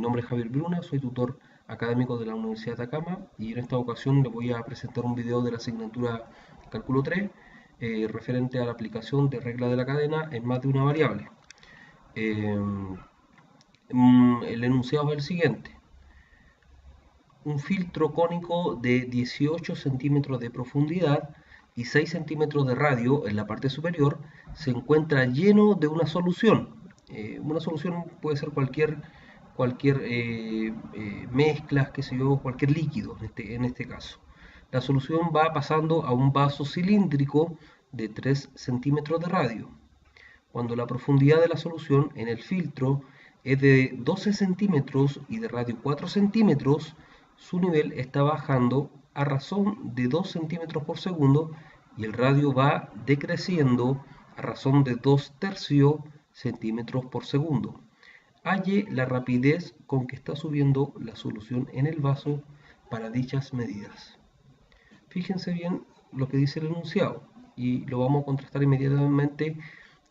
nombre es Javier Bruna, soy tutor académico de la Universidad de Atacama y en esta ocasión les voy a presentar un video de la asignatura Cálculo 3 referente a la aplicación de regla de la cadena en más de una variable. El enunciado es el siguiente. Un filtro cónico de 18 centímetros de profundidad y 6 centímetros de radio en la parte superior se encuentra lleno de una solución. Una solución puede ser cualquier mezcla, qué sé yo, cualquier líquido en este caso. La solución va pasando a un vaso cilíndrico de 3 centímetros de radio. Cuando la profundidad de la solución en el filtro es de 12 centímetros y de radio 4 centímetros, su nivel está bajando a razón de 2 centímetros por segundo y el radio va decreciendo a razón de 2/3 centímetros por segundo. Halle la rapidez con que está subiendo la solución en el vaso para dichas medidas. Fíjense bien lo que dice el enunciado y lo vamos a contrastar inmediatamente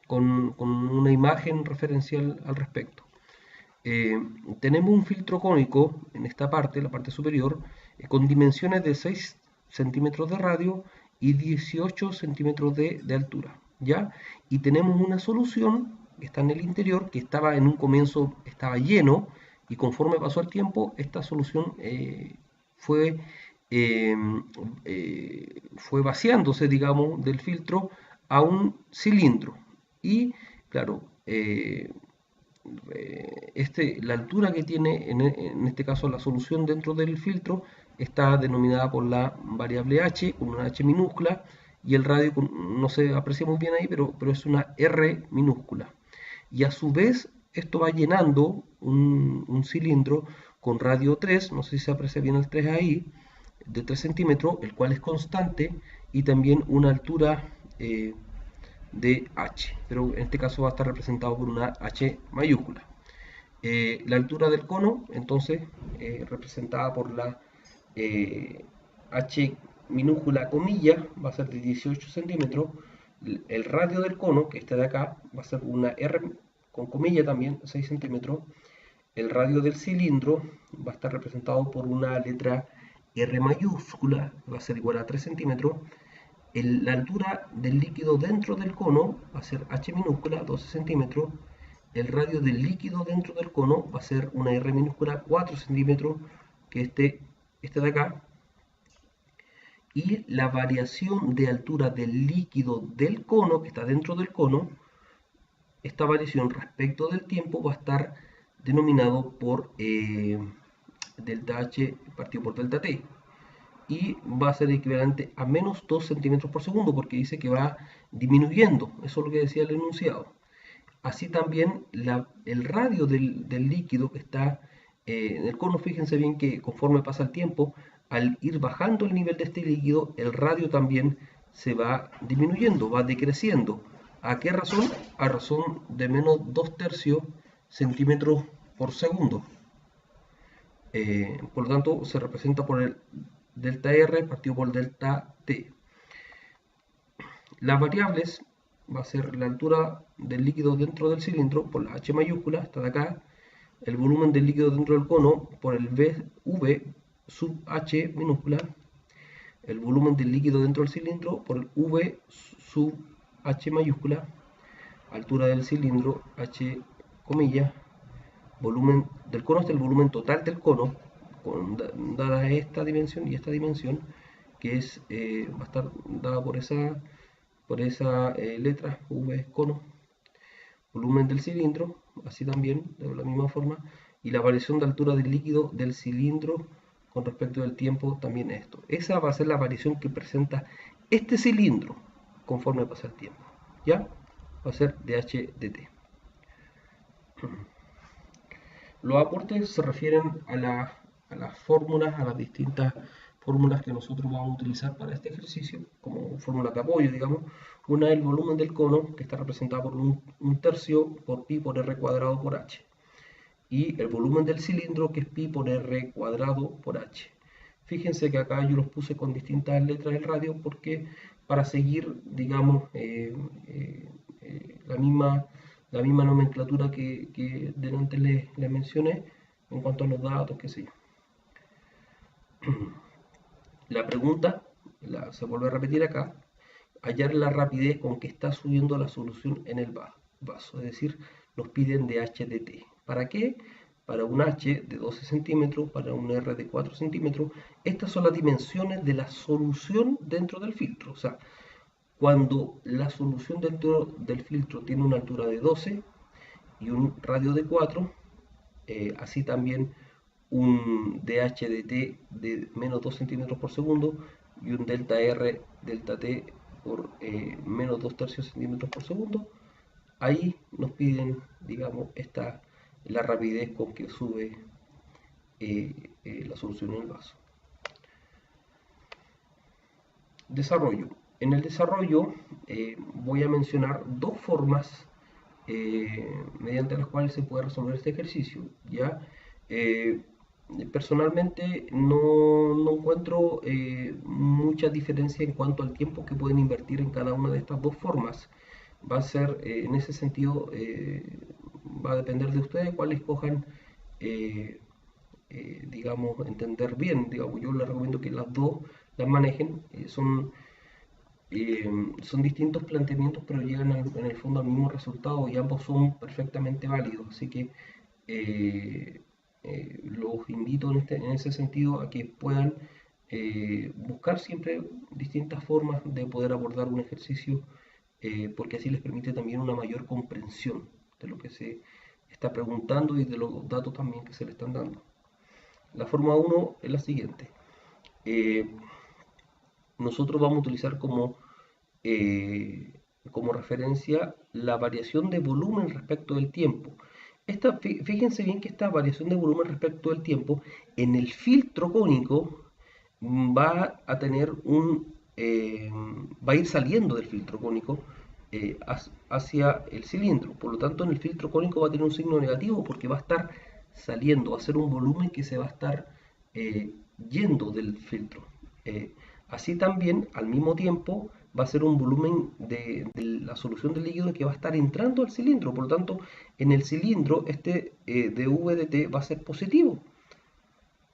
con una imagen referencial al respecto. Tenemos un filtro cónico en esta parte, la parte superior, con dimensiones de 6 centímetros de radio y 18 centímetros de altura, ¿ya? Y tenemos una solución que está en el interior, que estaba en un comienzo, estaba lleno, y conforme pasó el tiempo, esta solución fue vaciándose, digamos, del filtro a un cilindro. Y, claro, la altura que tiene en este caso la solución dentro del filtro está denominada por la variable h, con una h minúscula, y el radio no se aprecia muy bien ahí, pero es una r minúscula. Y a su vez esto va llenando un cilindro con radio 3, no sé si se aprecia bien el 3 ahí, de 3 centímetros, el cual es constante, y también una altura de h, pero en este caso va a estar representado por una h mayúscula. La altura del cono, entonces, representada por la h minúscula comilla, va a ser de 18 centímetros. El radio del cono, que está de acá, va a ser una r con comilla también, 6 centímetros. El radio del cilindro va a estar representado por una letra R mayúscula, va a ser igual a 3 centímetros. La altura del líquido dentro del cono va a ser h minúscula, 12 centímetros. El radio del líquido dentro del cono va a ser una R minúscula, 4 centímetros, que este de acá. Y la variación de altura del líquido del cono, que está dentro del cono, esta variación respecto del tiempo va a estar denominado por delta H partido por delta T. Y va a ser equivalente a menos 2 centímetros por segundo, porque dice que va disminuyendo. Eso es lo que decía el enunciado. Así también el radio del líquido que está en el cono, fíjense bien que conforme pasa el tiempo, al ir bajando el nivel de este líquido, el radio también se va disminuyendo, va decreciendo. ¿A qué razón? A razón de menos 2/3 centímetros por segundo. Por lo tanto, se representa por el delta R partido por delta T. Las variables va a ser la altura del líquido dentro del cilindro por la H mayúscula, está de acá, el volumen del líquido dentro del cono por el V sub H minúscula, el volumen del líquido dentro del cilindro por el V sub H mayúscula, altura del cilindro H comilla, volumen del cono hasta el volumen total del cono, dada esta dimensión y esta dimensión, que va a estar dada por esa letra V cono, volumen del cilindro, así también, de la misma forma, y la variación de altura del líquido del cilindro con respecto del tiempo, también esto. Esa va a ser la variación que presenta este cilindro conforme pasa el tiempo, ¿ya? Va a ser de H de T. Los aportes se refieren a las fórmulas, a las distintas fórmulas que nosotros vamos a utilizar para este ejercicio, como fórmulas de apoyo, digamos. Una es el volumen del cono, que está representado por un tercio por pi por r cuadrado por h. Y el volumen del cilindro, que es pi por r cuadrado por h. Fíjense que acá yo los puse con distintas letras del radio porque para seguir, digamos, la misma nomenclatura que delante les mencioné, en cuanto a los datos, qué sé yo. La pregunta, se vuelve a repetir acá, hallar la rapidez con que está subiendo la solución en el vaso, es decir, nos piden dH de t. ¿Para qué? Para un H de 12 centímetros, para un R de 4 centímetros. Estas son las dimensiones de la solución dentro del filtro. O sea, cuando la solución dentro del filtro tiene una altura de 12 y un radio de 4, así también un dH de t de menos 2 centímetros por segundo y un delta R, delta t por menos 2 tercios centímetros por segundo. Ahí nos piden, digamos, la rapidez con que sube la solución en el vaso. Desarrollo. En el desarrollo voy a mencionar dos formas mediante las cuales se puede resolver este ejercicio. ¿Ya? Personalmente no encuentro mucha diferencia en cuanto al tiempo que pueden invertir en cada una de estas dos formas. Va a ser, en ese sentido, va a depender de ustedes cuál escojan, digamos, entender bien. Digamos, yo les recomiendo que las dos las manejen. Son distintos planteamientos, pero llegan en el fondo al mismo resultado y ambos son perfectamente válidos. Así que los invito en ese sentido a que puedan buscar siempre distintas formas de poder abordar un ejercicio, porque así les permite también una mayor comprensión de lo que se está preguntando y de los datos también que se le están dando. La forma 1 es la siguiente. Nosotros vamos a utilizar como referencia la variación de volumen respecto del tiempo. Fíjense bien que esta variación de volumen respecto del tiempo en el filtro cónico va a tener va a ir saliendo del filtro cónico hacia el cilindro. Por lo tanto, en el filtro cónico va a tener un signo negativo porque va a estar saliendo, va a ser un volumen que se va a estar yendo del filtro. Así también, al mismo tiempo, va a ser un volumen de la solución del líquido que va a estar entrando al cilindro. Por lo tanto, en el cilindro este dV de t va a ser positivo.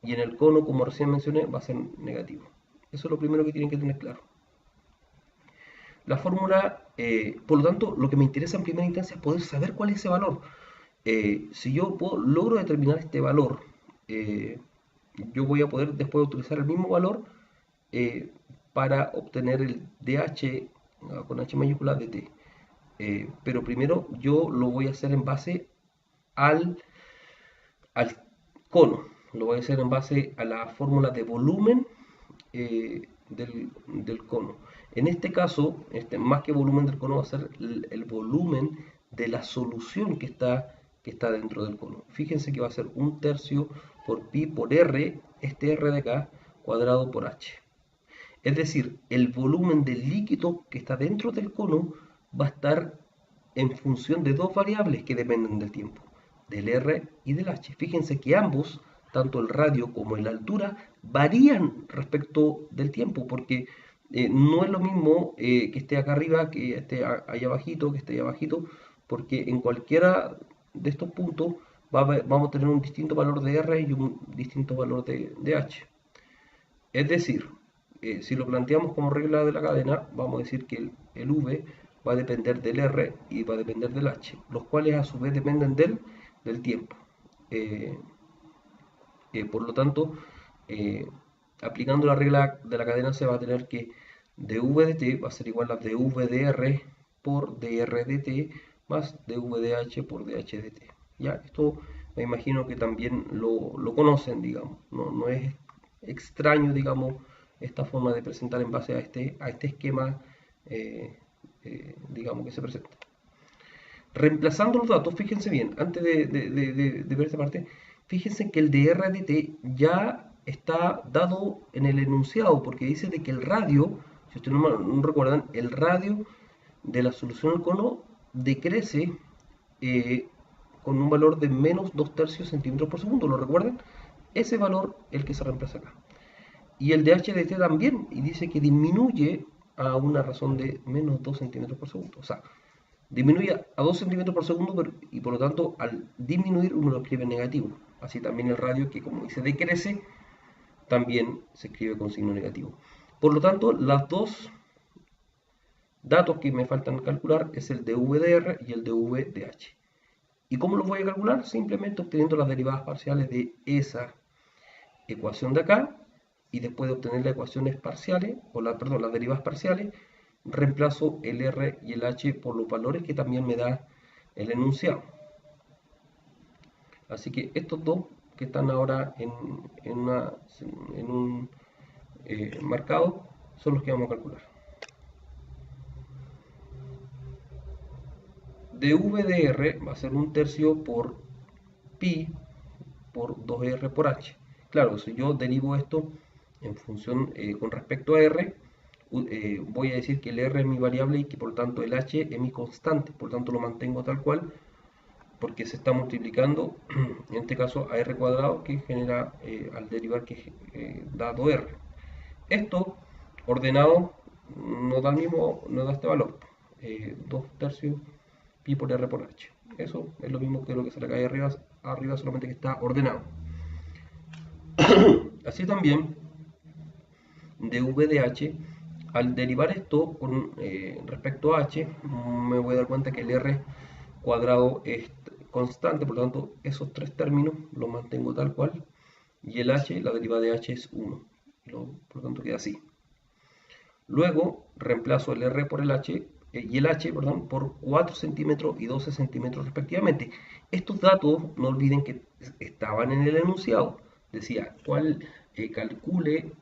Y en el cono, como recién mencioné, va a ser negativo. Eso es lo primero que tienen que tener claro. La fórmula, por lo tanto, lo que me interesa en primera instancia es poder saber cuál es ese valor. Si yo logro determinar este valor, yo voy a poder después utilizar el mismo valor para obtener el dH con H mayúscula de t. Pero primero yo lo voy a hacer en base al cono. Lo voy a hacer en base a la fórmula de volumen del cono. En este caso, más que volumen del cono, va a ser el volumen de la solución que está dentro del cono. Fíjense que va a ser 1/3 por pi por r, este r de acá, cuadrado por h. Es decir, el volumen del líquido que está dentro del cono va a estar en función de dos variables que dependen del tiempo, del r y del h. Fíjense que ambos, tanto el radio como la altura, varían respecto del tiempo, porque no es lo mismo que esté acá arriba, que esté allá abajito, que esté allá abajito, porque en cualquiera de estos puntos vamos a tener un distinto valor de r y un distinto valor de h. Es decir, si lo planteamos como regla de la cadena, vamos a decir que el V va a depender del R y va a depender del H, los cuales a su vez dependen del tiempo. Por lo tanto, aplicando la regla de la cadena se va a tener que dV de t va a ser igual a dV de R por dR de t más dV de H por dH de t. ¿Ya? Esto me imagino que también lo conocen, digamos, no es extraño, digamos, esta forma de presentar en base a este esquema, digamos, que se presenta. Reemplazando los datos, fíjense bien, antes de ver esta parte, fíjense que el dr de t ya está dado en el enunciado, porque dice de que el radio, si ustedes no recuerdan, el radio de la solución al cono decrece con un valor de menos 2 tercios centímetros por segundo, ¿lo recuerdan? Ese valor es el que se reemplaza acá. Y el dH de t también, y dice que disminuye a una razón de menos 2 centímetros por segundo. O sea, disminuye a 2 centímetros por segundo y por lo tanto al disminuir uno lo escribe en negativo. Así también el radio, que como dice decrece, también se escribe con signo negativo. Por lo tanto, los dos datos que me faltan calcular es el dv de r y el dv de h. ¿Y cómo los voy a calcular? Simplemente obteniendo las derivadas parciales de esa ecuación de acá, y después de obtener las ecuaciones parciales, perdón, las derivadas parciales, reemplazo el r y el h por los valores que también me da el enunciado. Así que estos dos que están ahora en un marcado son los que vamos a calcular. dv de r va a ser 1/3 por pi por 2r por h. Claro, si yo derivo esto en función con respecto a r, voy a decir que el r es mi variable y que por lo tanto el h es mi constante, por lo tanto lo mantengo tal cual, porque se está multiplicando, en este caso a r cuadrado, que genera al derivar que da 2r. Esto ordenado nos da este valor, 2/3 pi por r por h. Eso es lo mismo que lo que se le cae arriba, solamente que está ordenado. Así también dv de h, al derivar esto con respecto a h, me voy a dar cuenta que el r cuadrado es constante, por lo tanto esos tres términos los mantengo tal cual, y el h, la derivada de h es 1, por lo tanto queda así. Luego reemplazo el r por el h y el h, perdón, por 4 centímetros y 12 centímetros respectivamente. Estos datos no olviden que estaban en el enunciado. Decía, calcule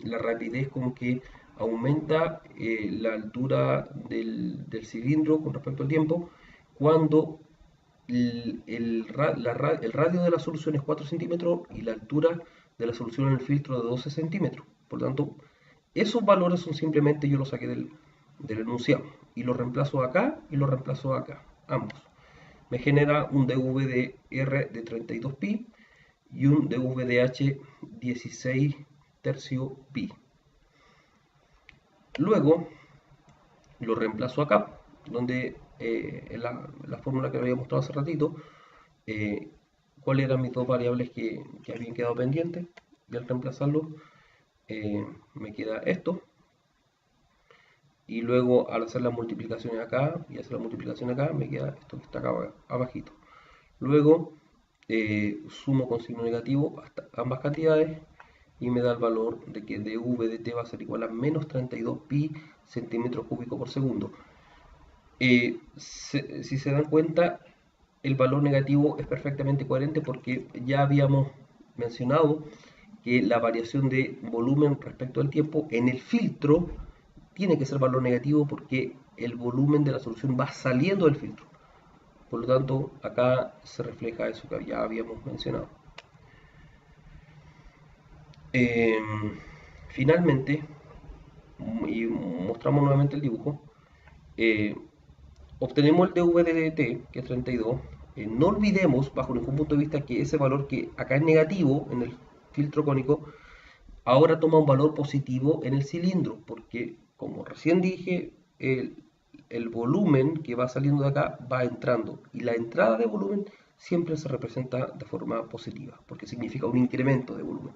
la rapidez con que aumenta la altura del cilindro con respecto al tiempo cuando el radio de la solución es 4 centímetros y la altura de la solución en el filtro de 12 centímetros. Por lo tanto, esos valores son simplemente, yo los saqué del enunciado y los reemplazo acá y los reemplazo acá, ambos. Me genera un dv de r de 32 pi y un dv de h 16/3 pi. Luego lo reemplazo acá, donde en la fórmula que había mostrado hace ratito, cuáles eran mis dos variables que habían quedado pendientes, y al reemplazarlo me queda esto, y luego al hacer las multiplicaciones acá y hacer la multiplicación acá me queda esto que está acá abajito. Luego sumo con signo negativo hasta ambas cantidades y me da el valor de que dv de t va a ser igual a menos 32 pi centímetros cúbicos por segundo. Si se dan cuenta, el valor negativo es perfectamente coherente porque ya habíamos mencionado que la variación de volumen respecto al tiempo en el filtro tiene que ser valor negativo porque el volumen de la solución va saliendo del filtro. Por lo tanto, acá se refleja eso que ya habíamos mencionado. Finalmente, y mostramos nuevamente el dibujo, obtenemos el dv de dt, que es 32. No olvidemos, bajo ningún punto de vista, que ese valor que acá es negativo en el filtro cónico, ahora toma un valor positivo en el cilindro, porque como recién dije, el volumen que va saliendo de acá va entrando, y la entrada de volumen siempre se representa de forma positiva, porque significa un incremento de volumen.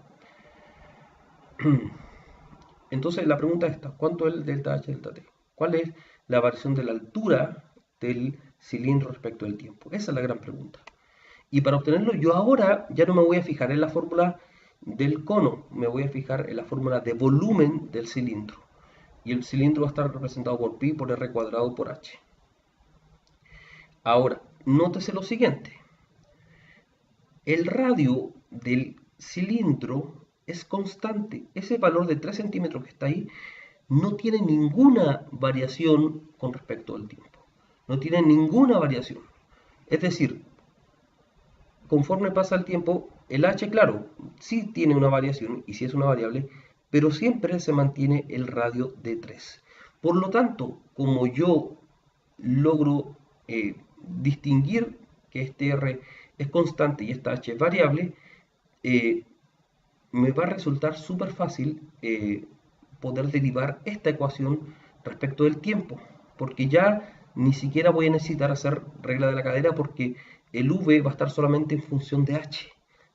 Entonces la pregunta es esta: ¿cuánto es el delta H delta T? ¿Cuál es la variación de la altura del cilindro respecto del tiempo? Esa es la gran pregunta. Y para obtenerlo, yo ahora ya no me voy a fijar en la fórmula del cono, me voy a fijar en la fórmula de volumen del cilindro. Y el cilindro va a estar representado por pi por r cuadrado por h. Ahora, nótese lo siguiente: el radio del cilindro es constante. Ese valor de 3 centímetros que está ahí no tiene ninguna variación con respecto al tiempo. No tiene ninguna variación. Es decir, conforme pasa el tiempo, el h, claro, sí tiene una variación y sí es una variable, pero siempre se mantiene el radio de 3. Por lo tanto, como yo logro distinguir que este r es constante y esta h es variable, me va a resultar súper fácil poder derivar esta ecuación respecto del tiempo, porque ya ni siquiera voy a necesitar hacer regla de la cadena, porque el v va a estar solamente en función de h.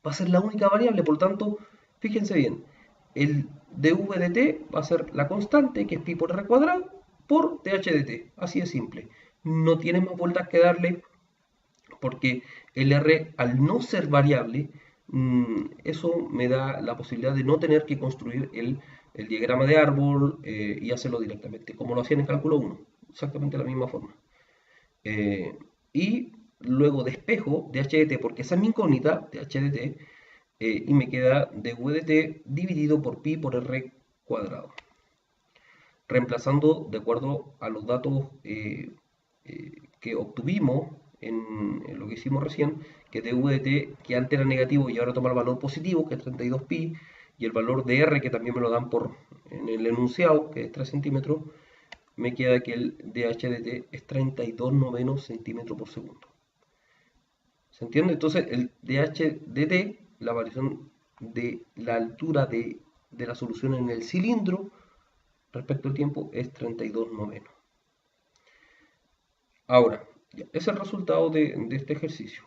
va a ser la única variable, por lo tanto, fíjense bien, el dv dt va a ser la constante, que es pi por r cuadrado, por dh dt, así de simple. No tiene más vueltas que darle, porque el r, al no ser variable, eso me da la posibilidad de no tener que construir el diagrama de árbol y hacerlo directamente, como lo hacían en cálculo 1, exactamente de la misma forma. Y luego despejo de HDT, porque esa es mi incógnita de HDT, y me queda dv dt dividido por pi por r cuadrado. Reemplazando de acuerdo a los datos que obtuvimos en lo que hicimos recién, que dv dt, que antes era negativo y ahora toma el valor positivo, que es 32pi, y el valor de r, que también me lo dan en el enunciado, que es 3 centímetros, me queda que el dH/dt es 32 novenos centímetros por segundo. ¿Se entiende? Entonces el dH/dt, la variación de la altura de la solución en el cilindro respecto al tiempo, es 32 novenos. Ahora, ese es el resultado de este ejercicio.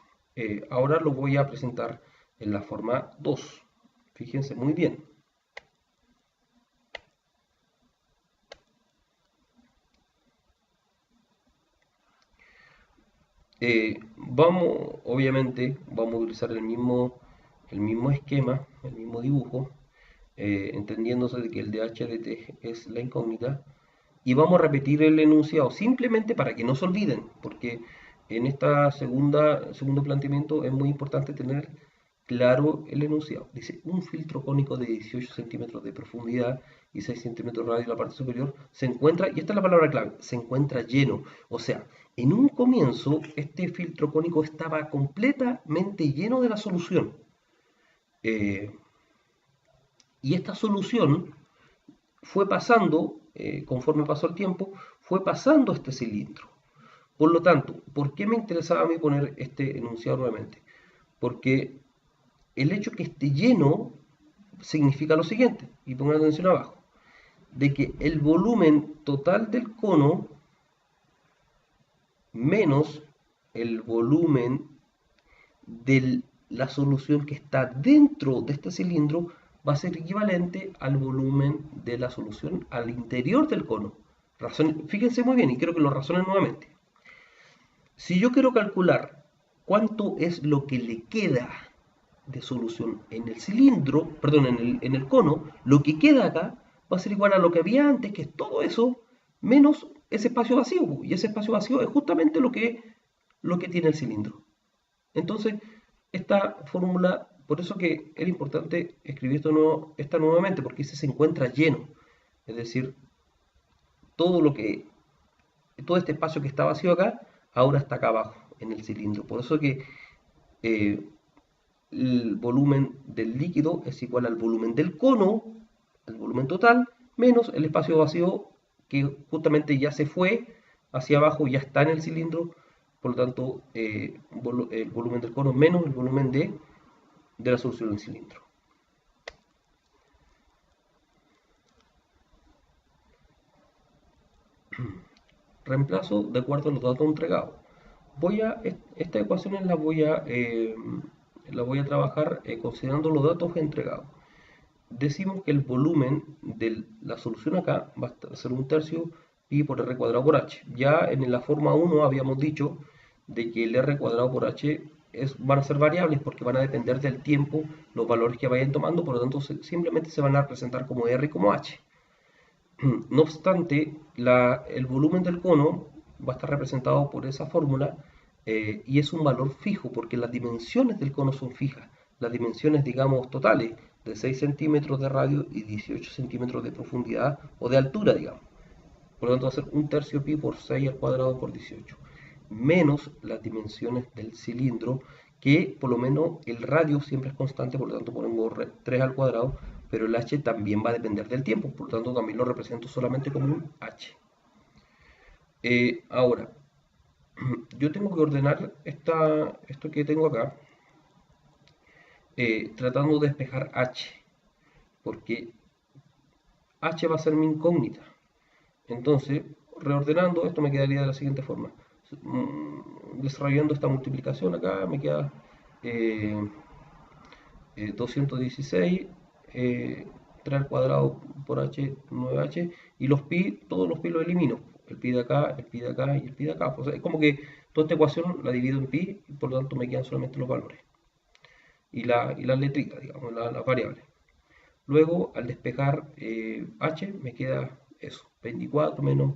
Ahora lo voy a presentar en la forma 2. Fíjense muy bien. Obviamente, vamos a utilizar el mismo esquema, el mismo dibujo, entendiéndose de que el dH/dt es la incógnita, y vamos a repetir el enunciado simplemente para que no se olviden, porque en esta segundo planteamiento es muy importante tener claro el enunciado. Dice, un filtro cónico de 18 centímetros de profundidad y 6 centímetros de radio en la parte superior se encuentra, y esta es la palabra clave, se encuentra lleno. O sea, en un comienzo este filtro cónico estaba completamente lleno de la solución. Eh, y esta solución fue pasando, conforme pasó el tiempo, fue pasando este cilindro. Por lo tanto, ¿por qué me interesaba a mí poner este enunciado nuevamente? Porque el hecho que esté lleno significa lo siguiente, y pongan atención abajo, de que el volumen total del cono menos el volumen de la solución que está dentro de este cilindro va a ser equivalente al volumen de la solución al interior del cono. Fíjense muy bien y quiero que lo razonen nuevamente. Si yo quiero calcular cuánto es lo que le queda de solución en el cilindro, perdón, en el cono, lo que queda acá va a ser igual a lo que había antes, que es todo eso, menos ese espacio vacío. Y ese espacio vacío es justamente lo que tiene el cilindro. Entonces, esta fórmula, por eso que era importante escribir esta nuevamente, porque se encuentra lleno. Es decir, todo este espacio que está vacío acá, ahora está acá abajo, en el cilindro. Por eso que eh, el volumen del líquido es igual al volumen del cono, el volumen total, menos el espacio vacío que justamente ya se fue hacia abajo, ya está en el cilindro, por lo tanto el volumen del cono menos el volumen de la solución del cilindro. Reemplazo de acuerdo a los datos entregados. Estas ecuaciones las voy a trabajar considerando los datos entregados. Decimos que el volumen de la solución acá va a ser 1/3 pi por r cuadrado por h. Ya en la forma 1 habíamos dicho de que el r cuadrado por h van a ser variables porque van a depender del tiempo, los valores que vayan tomando, por lo tanto simplemente se van a representar como r y como h. No obstante, el volumen del cono va a estar representado por esa fórmula y es un valor fijo porque las dimensiones del cono son fijas. Las dimensiones, digamos, totales de 6 centímetros de radio y 18 centímetros de profundidad o de altura, digamos. Por lo tanto, va a ser 1/3 pi por 6 al cuadrado por 18. Menos las dimensiones del cilindro, que por lo menos el radio siempre es constante, por lo tanto ponemos 3 al cuadrado, pero el h también va a depender del tiempo, por lo tanto también lo represento solamente como un h. Ahora, yo tengo que ordenar esto que tengo acá, tratando de despejar h, porque h va a ser mi incógnita. Entonces, reordenando, esto me quedaría de la siguiente forma. Desarrollando esta multiplicación acá, me queda 216, 3 al cuadrado por h, 9h, y los pi, todos los pi los elimino. El pi de acá, el pi de acá y el pi de acá. O sea, es como que toda esta ecuación la divido en pi y por lo tanto me quedan solamente los valores. Y las letritas, digamos, las variables. Luego, al despejar h, me queda eso, 24 menos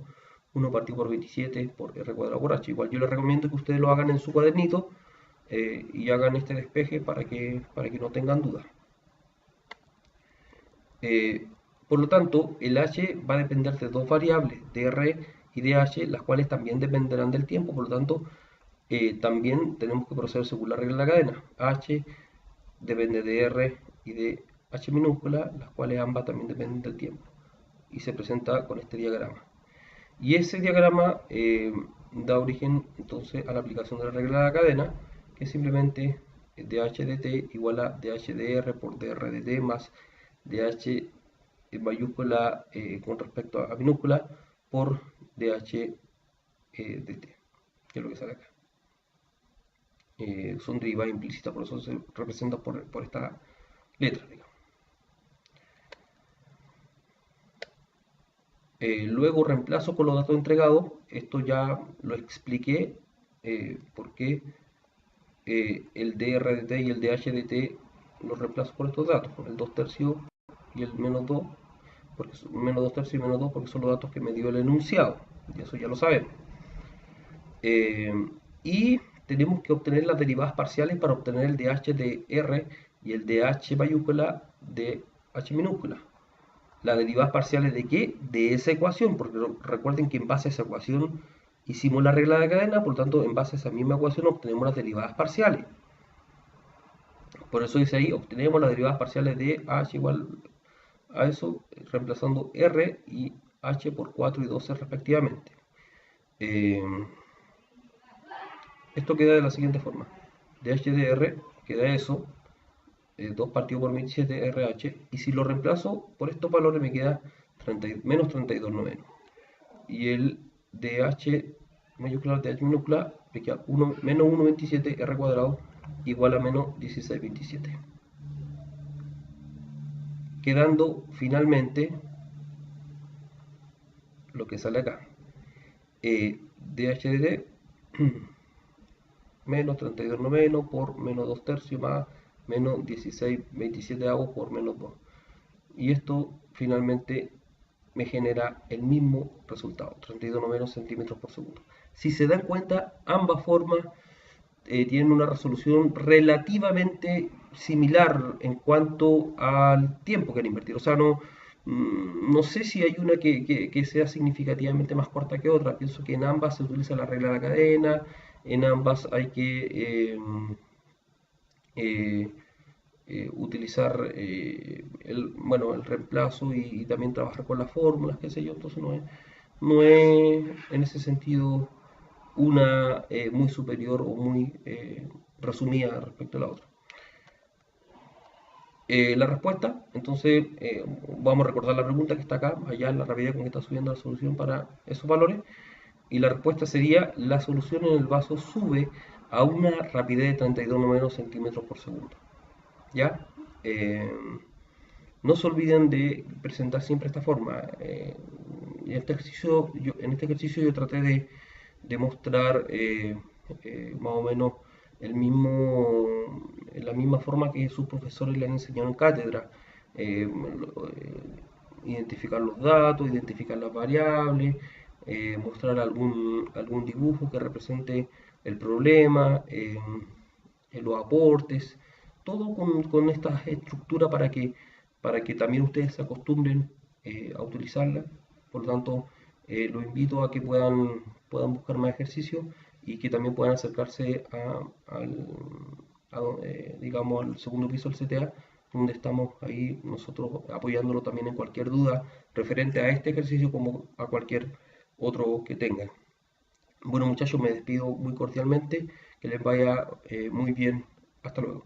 1 partido por 27 por r cuadrado por h. Igual yo les recomiendo que ustedes lo hagan en su cuadernito y hagan este despeje para que no tengan dudas. Por lo tanto, el h va a depender de dos variables, de r y de h, las cuales también dependerán del tiempo. Por lo tanto, también tenemos que proceder según la regla de la cadena. H depende de r y de h minúscula, las cuales ambas también dependen del tiempo. Y se presenta con este diagrama. Y ese diagrama da origen entonces a la aplicación de la regla de la cadena, que es simplemente dh de t igual a dh de r por dr de t más dh mayúscula con respecto a minúscula por dh de t, que es lo que sale acá. Son derivadas implícitas, por eso se representa por esta letra, digamos. Luego reemplazo con los datos entregados. Esto ya lo expliqué porque el dr de t y el dh de t los reemplazo por estos datos, por el 2 tercios y el menos 2, porque menos 2 tercios y menos 2 porque son los datos que me dio el enunciado, y eso ya lo sabemos. Y tenemos que obtener las derivadas parciales para obtener el dh de r y el dh mayúscula de h minúscula. ¿Las derivadas parciales de qué? De esa ecuación, porque recuerden que en base a esa ecuación hicimos la regla de cadena, por lo tanto en base a esa misma ecuación obtenemos las derivadas parciales. Por eso dice ahí, obtenemos las derivadas parciales de h igual a eso, reemplazando r y h por 4 y 12 respectivamente. Esto queda de la siguiente forma. dh de r queda eso, 2 partido por 27 RH, y si lo reemplazo por estos valores me queda menos 32 noveno. Y el dh mayúscula de h minúscula me queda menos 1,27 r cuadrado igual a menos 16,27. Quedando finalmente lo que sale acá. dh de t menos 32 noveno por menos 2 tercios más menos 16,27 por menos 2. Y esto finalmente me genera el mismo resultado, 32 novenos centímetros por segundo. Si se dan cuenta, ambas formas tienen una resolución relativamente similar en cuanto al tiempo que han invertido. O sea, no sé si hay una que sea significativamente más corta que otra. Pienso que en ambas se utiliza la regla de la cadena, en ambas hay que utilizar el reemplazo y también trabajar con las fórmulas, qué sé yo. Entonces no es en ese sentido una muy superior o muy resumida respecto a la otra. La respuesta, entonces vamos a recordar la pregunta que está acá, allá en la rapidez con que está subiendo la solución para esos valores, y la respuesta sería: la solución en el vaso sube a una rapidez de 32 novenos centímetros por segundo. ¿Ya? No se olviden de presentar siempre esta forma. En este ejercicio yo traté de mostrar más o menos la misma forma que sus profesores le han enseñado en cátedra. Identificar los datos, identificar las variables, mostrar algún dibujo que represente el problema, los aportes, todo con esta estructura para que también ustedes se acostumbren a utilizarla. Por lo tanto, los invito a que puedan buscar más ejercicios y que también puedan acercarse digamos, al segundo piso del CTA, donde estamos ahí nosotros apoyándolo también en cualquier duda referente a este ejercicio como a cualquier otro que tengan. Bueno, muchachos, me despido muy cordialmente, que les vaya muy bien. Hasta luego.